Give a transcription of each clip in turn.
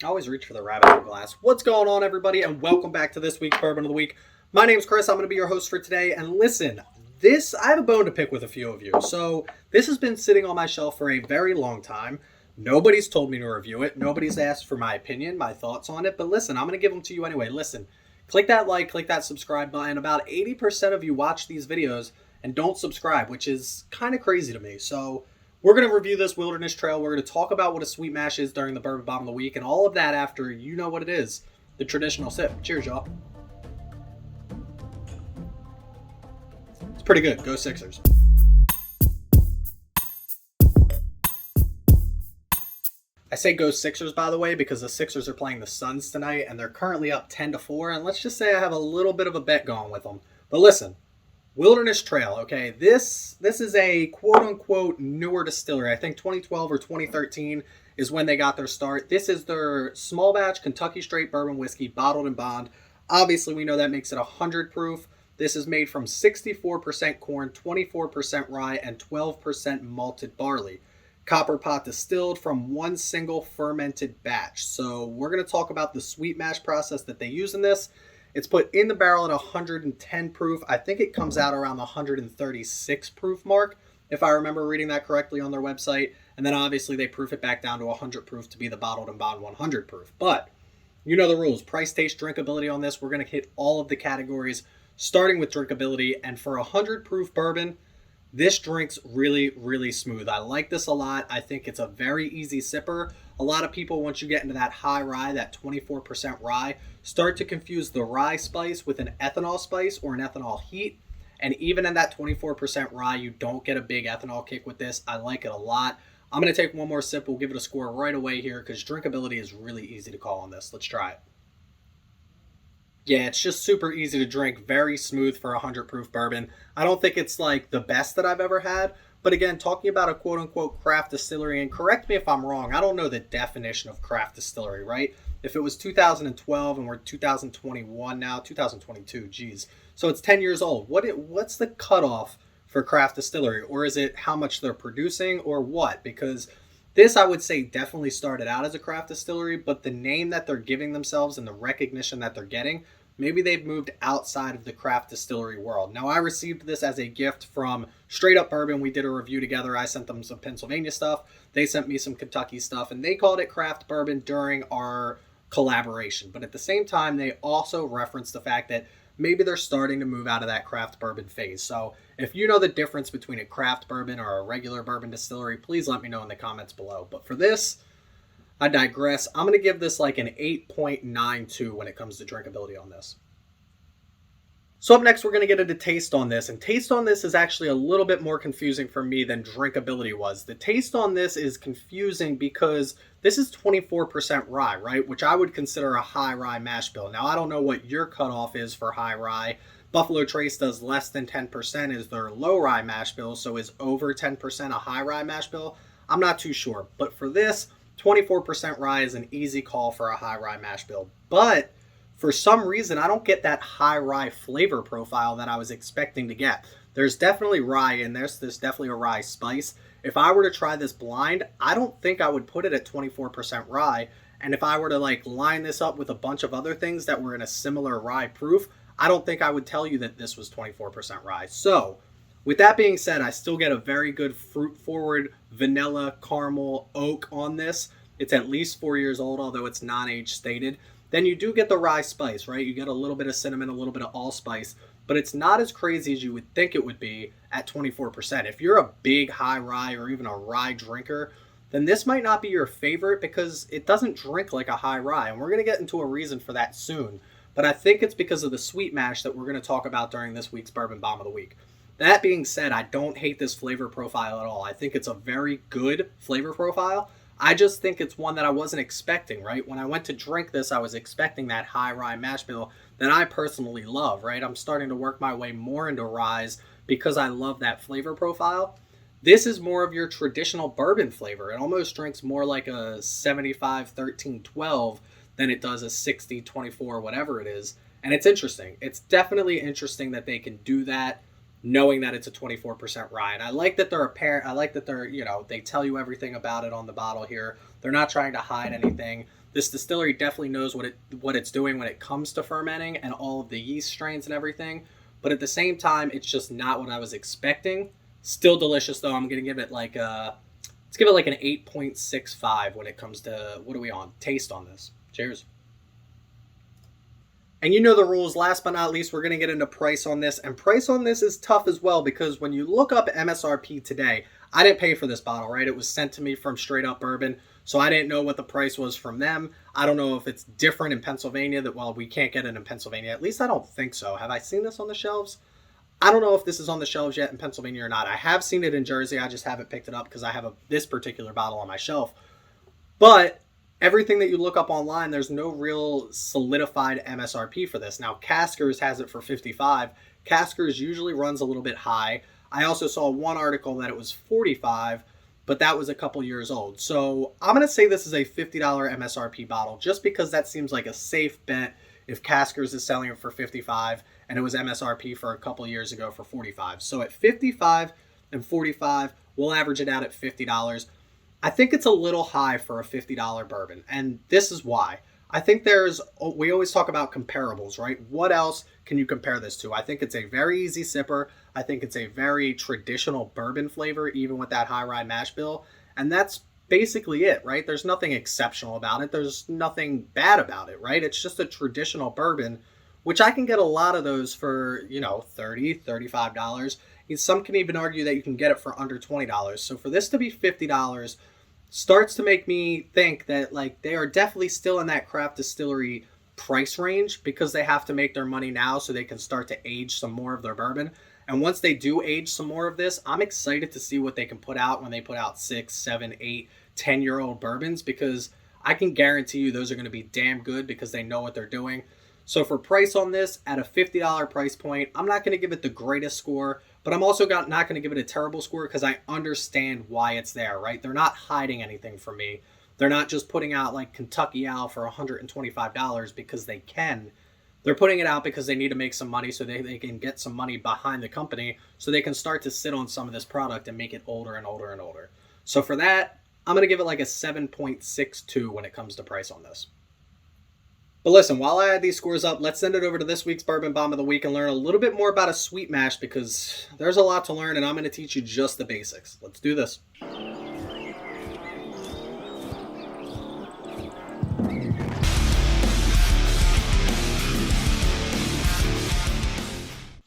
I always reach for the rabbit hole glass. What's going on, everybody, and welcome back to this week's Bourbon of the Week. My name's Chris. I'm going to be your host for today. And listen, I have a bone to pick with a few of you. So this has been sitting on my shelf for a very long time. Nobody's told me to review it. Nobody's asked for my opinion, my thoughts on it. But listen, I'm going to give them to you anyway. Listen, click that like, click that subscribe button. About 80% of you watch these videos and don't subscribe, which is kind of crazy to me. So we're going to review this Wilderness Trail. We're going to talk about what a sweet mash is during the Bourbon Bomb of the Week, and all of that after you know what it is, the traditional sip. Cheers, y'all. It's pretty good. Go Sixers. I say go Sixers, by the way, because the Sixers are playing the Suns tonight, and they're currently up 10-4, and let's just say I have a little bit of a bet going with them. But listen, Wilderness Trail, okay, this is a quote-unquote newer distillery. I think 2012 or 2013 is when they got their start. This is their small batch Kentucky straight bourbon whiskey, bottled and bond. Obviously, we know that makes it 100 proof. This is made from 64% corn, 24% rye, and 12% malted barley. Copper pot distilled from one single fermented batch. So we're going to talk about the sweet mash process that they use in this. It's put in the barrel at 110 proof. I think it comes out around the 136 proof mark, if I remember reading that correctly on their website. And then obviously they proof it back down to 100 proof to be the bottled and bond 100 proof. But you know the rules. Price, taste, drinkability on this. We're going to hit all of the categories, starting with drinkability. And for 100 proof bourbon, this drink's really, really smooth. I like this a lot. I think it's a very easy sipper. A lot of people, once you get into that high rye, that 24% rye, start to confuse the rye spice with an ethanol spice or an ethanol heat. And even in that 24% rye, you don't get a big ethanol kick with this. I like it a lot. I'm going to take one more sip. We'll give it a score right away here because drinkability is really easy to call on this. Let's try it. Yeah, it's just super easy to drink, very smooth for 100 proof bourbon. I don't think it's like the best that I've ever had, but again, talking about a quote unquote craft distillery, and correct me if I'm wrong, I don't know the definition of craft distillery, right? If it was 2012 and we're 2021 now, 2022, geez. So it's 10 years old. What's the cutoff for craft distillery? Or is it how much they're producing or what? Because this, I would say, definitely started out as a craft distillery, but the name that they're giving themselves and the recognition that they're getting, maybe they've moved outside of the craft distillery world. Now, I received this as a gift from Straight Up Bourbon. We did a review together. I sent them some Pennsylvania stuff. They sent me some Kentucky stuff, and they called it craft bourbon during our collaboration. But at the same time, they also referenced the fact that maybe they're starting to move out of that craft bourbon phase. So if you know the difference between a craft bourbon or a regular bourbon distillery, please let me know in the comments below. But for this, I digress. I'm going to give this like an 8.92 when it comes to drinkability on this. So up next, we're going to get into taste on this. And taste on this is actually a little bit more confusing for me than drinkability was. The taste on this is confusing because this is 24% rye, right? Which I would consider a high rye mash bill. Now, I don't know what your cutoff is for high rye. Buffalo Trace does less than 10% is their low rye mash bill. So is over 10% a high rye mash bill? I'm not too sure. But for this, 24% rye is an easy call for a high rye mash bill. But for some reason, I don't get that high rye flavor profile that I was expecting to get. There's definitely rye in this. There's definitely a rye spice. If I were to try this blind, I don't think I would put it at 24% rye. And if I were to like line this up with a bunch of other things that were in a similar rye proof, I don't think I would tell you that this was 24% rye. So with that being said, I still get a very good fruit forward vanilla, caramel, oak on this. It's at least 4 years old, although it's non-age stated. Then you do get the rye spice, right? You get a little bit of cinnamon, a little bit of allspice, but it's not as crazy as you would think it would be at 24%. If you're a big high rye or even a rye drinker, then this might not be your favorite because it doesn't drink like a high rye. And we're going to get into a reason for that soon. But I think it's because of the sweet mash that we're going to talk about during this week's Bourbon Bomb of the Week. That being said, I don't hate this flavor profile at all. I think it's a very good flavor profile. I just think it's one that I wasn't expecting, right? When I went to drink this, I was expecting that high rye mash bill that I personally love, right? I'm starting to work my way more into ryes because I love that flavor profile. This is more of your traditional bourbon flavor. It almost drinks more like a 75, 13, 12 than it does a 60, 24, whatever it is. And it's interesting. It's definitely interesting that they can do that knowing that it's a 24% rye. And I like that they're apparent. I like that they're, they tell you everything about it on the bottle here. They're not trying to hide anything. This distillery definitely knows what it's doing when it comes to fermenting and all of the yeast strains and everything. But at the same time, it's just not what I was expecting. Still delicious though. I'm gonna give it like let's give it like an 8.65 when it comes to, what are we on? Taste on this. Cheers. And you know the rules. Last but not least, we're going to get into price on this. And price on this is tough as well, because when you look up MSRP today, I didn't pay for this bottle, right? It was sent to me from Straight Up Bourbon, so I didn't know what the price was from them. I don't know if it's different in Pennsylvania, that, well, we can't get it in Pennsylvania. At least I don't think so. Have I seen this on the shelves? I don't know if this is on the shelves yet in Pennsylvania or not. I have seen it in Jersey. I just haven't picked it up because I have this particular bottle on my shelf. But everything that you look up online, there's no real solidified MSRP for this. Now, Caskers has it for 55. Caskers usually runs a little bit high. I also saw one article that it was 45, but that was a couple years old. So I'm going to say this is a $50 MSRP bottle, just because that seems like a safe bet if Caskers is selling it for 55 and it was MSRP for a couple years ago for 45. So at 55 and 45, we'll average it out at $50. I think it's a little high for a $50 bourbon, and this is why. I think we always talk about comparables, right? What else can you compare this to? I think it's a very easy sipper. I think it's a very traditional bourbon flavor, even with that high rye mash bill. And that's basically it, right? There's nothing exceptional about it. There's nothing bad about it, right? It's just a traditional bourbon, which I can get a lot of those for, $30, $35. Some can even argue that you can get it for under $20. So for this to be $50 starts to make me think that, like, they are definitely still in that craft distillery price range, because they have to make their money now so they can start to age some more of their bourbon. And once they do age some more of this, I'm excited to see what they can put out when they put out 6, 7, 8, 10-year-old bourbons, because I can guarantee you those are going to be damn good because they know what they're doing. So for price on this, at a $50 price point, I'm not going to give it the greatest score, but I'm also not going to give it a terrible score, because I understand why it's there, right? They're not hiding anything from me. They're not just putting out like Kentucky Owl for $125 because they can. They're putting it out because they need to make some money, so they can get some money behind the company, so they can start to sit on some of this product and make it older and older and older. So for that, I'm going to give it like a 7.62 when it comes to price on this. But listen, while I add these scores up, let's send it over to this week's Bourbon Bomb of the Week and learn a little bit more about a sweet mash, because there's a lot to learn, and I'm going to teach you just the basics. Let's do this.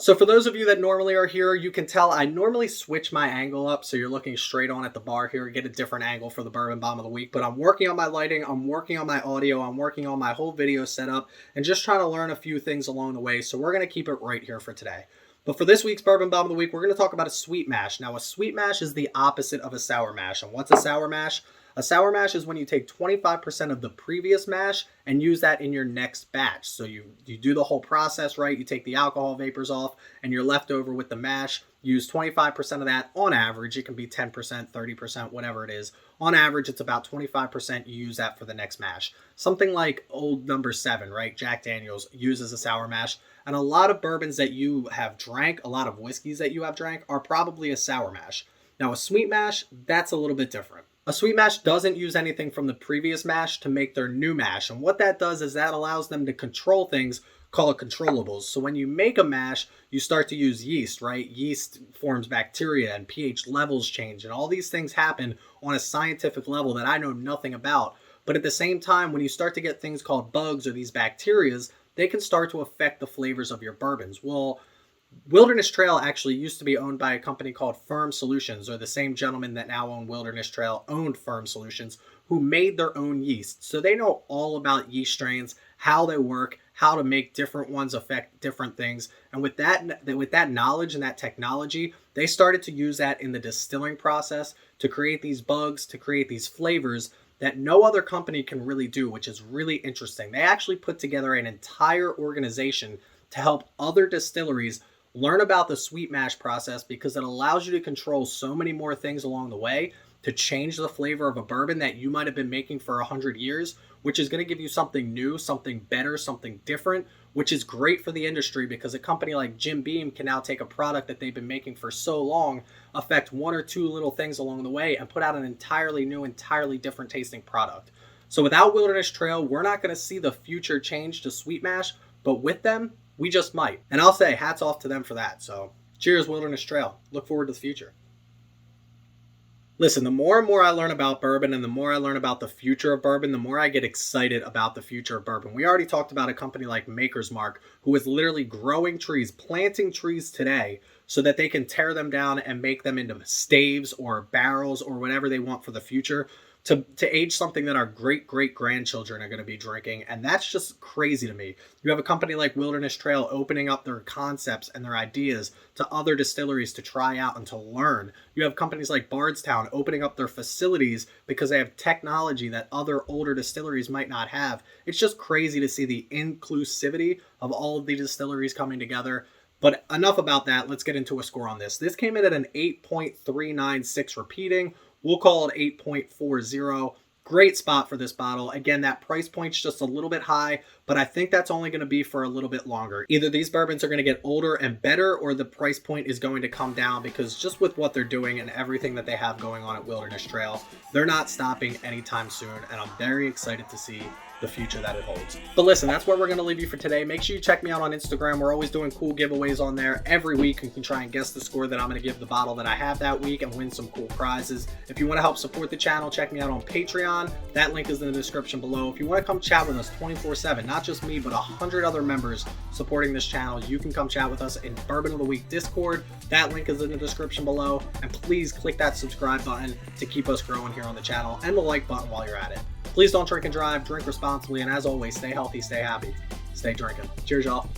So for those of you that normally are here, you can tell I normally switch my angle up, so you're looking straight on at the bar here, get a different angle for the Bourbon Bomb of the Week. But I'm working on my lighting, I'm working on my audio, I'm working on my whole video setup, and just trying to learn a few things along the way. So we're going to keep it right here for today. But for this week's Bourbon Bomb of the Week, we're going to talk about a sweet mash. Now, a sweet mash is the opposite of a sour mash. And what's a sour mash? A sour mash is when you take 25% of the previous mash and use that in your next batch. So you do the whole process, right? You take the alcohol vapors off and you're left over with the mash. Use 25% of that on average. It can be 10%, 30%, whatever it is. On average, it's about 25% you use that for the next mash. Something like Old Number 7, right? Jack Daniels uses a sour mash. And a lot of bourbons that you have drank, a lot of whiskeys that you have drank, are probably a sour mash. Now, a sweet mash, that's a little bit different. A sweet mash doesn't use anything from the previous mash to make their new mash. And what that does is that allows them to control things called controllables. So when you make a mash, you start to use yeast, right? Yeast forms bacteria and pH levels change. And all these things happen on a scientific level that I know nothing about. But at the same time, when you start to get things called bugs or these bacterias, they can start to affect the flavors of your bourbons. Well, Wilderness Trail actually used to be owned by a company called Firm Solutions, or the same gentleman that now own Wilderness Trail owned Firm Solutions, who made their own yeast. So they know all about yeast strains, how they work, how to make different ones affect different things. And with that knowledge and that technology, they started to use that in the distilling process to create these bugs, to create these flavors that no other company can really do, which is really interesting. They actually put together an entire organization to help other distilleries learn about the sweet mash process, because it allows you to control so many more things along the way to change the flavor of a bourbon that you might have been making for 100 years, which is going to give you something new, something better, something different, which is great for the industry because a company like Jim Beam can now take a product that they've been making for so long, affect one or two little things along the way, and put out an entirely new, entirely different tasting product. So without Wilderness Trail, we're not going to see the future change to sweet mash, but with them, we just might. And I'll say hats off to them for that. So cheers, Wilderness Trail. Look forward to the future. Listen, the more and more I learn about bourbon and the more I learn about the future of bourbon, the more I get excited about the future of bourbon. We already talked about a company like Maker's Mark, who is literally growing trees, planting trees today so that they can tear them down and make them into staves or barrels or whatever they want for the future to age something that our great-great-grandchildren are going to be drinking. And that's just crazy to me. You have a company like Wilderness Trail opening up their concepts and their ideas to other distilleries to try out and to learn. You have companies like Bardstown opening up their facilities because they have technology that other older distilleries might not have. It's just crazy to see the inclusivity of all of the distilleries coming together. But enough about that. Let's get into a score on this. This came in at an 8.396 repeating. We'll call it 8.40. Great spot for this bottle. Again, that price point's just a little bit high, but I think that's only going to be for a little bit longer. Either these bourbons are going to get older and better, or the price point is going to come down because just with what they're doing and everything that they have going on at Wilderness Trail, they're not stopping anytime soon, and I'm very excited to see the future that it holds. But listen, that's where we're going to leave you for today. Make sure you check me out on Instagram. We're always doing cool giveaways on there. Every week you can try and guess the score that I'm going to give the bottle that I have that week and win some cool prizes. If you want to help support the channel, check me out on Patreon. That link is in the description below. If you want to come chat with us 24/7, not just me, but 100 other members supporting this channel, you can come chat with us in Bourbon of the Week Discord. That link is in the description below. And please click that subscribe button to keep us growing here on the channel, and the like button while you're at it. Please don't drink and drive, drink responsibly, and as always, stay healthy, stay happy, stay drinking. Cheers, y'all.